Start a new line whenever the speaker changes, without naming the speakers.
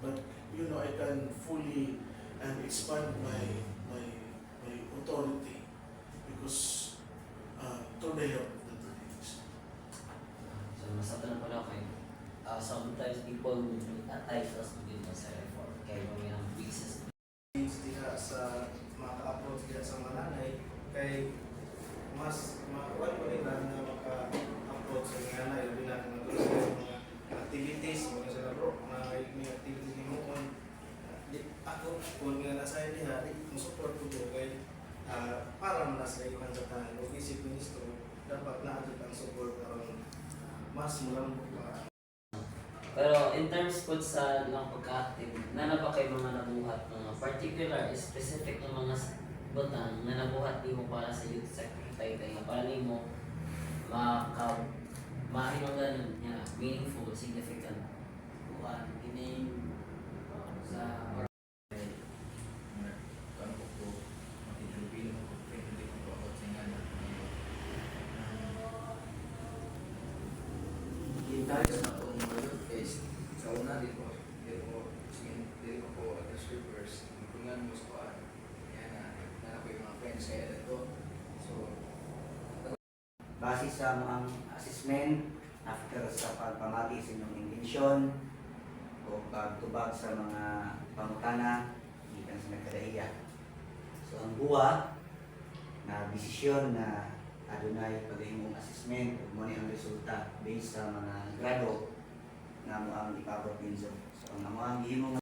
But I can fully and expand my authority because through the help of the trainings.
So, masakta na pala kayo. Sometimes people would attach us within the reform. Kaya may ang pieces.
Diha sa mga ka-approach diha sa mga nanay kay mas mawala ko nila na maka-approach sa mga nanay labi na mga activities mga sa laro may activities ni mo ako kung nga nasa diha mo-support ko kay para man sa iban sa tanan o isip ministro dapat na ato ang support aron mas mulang
Pero in terms po sa mga pagka-active, na ba kayo mga nabuhat, mga particular, specific na mga butang na nabuhat din mo para sa youth secretary kaya para din mo mahinunggan niya, meaningful, significant buwan, ini sa
Dahil sa ako ng mga case, sa una dito po at the strippers, kungan mo sa paan. Yan ko yung mga friends kaya dito. So,
base sa mga assessment after sa pagpamati sa inyong intensyon o pagtubag sa mga pangutana gikan sa nagkadahiya. So ang buwa na desisyon na adunay paghimong assessment ug mo ni ang resulta based sa mga grado nga mo ang ipapropinso. So ang amo ang gihimo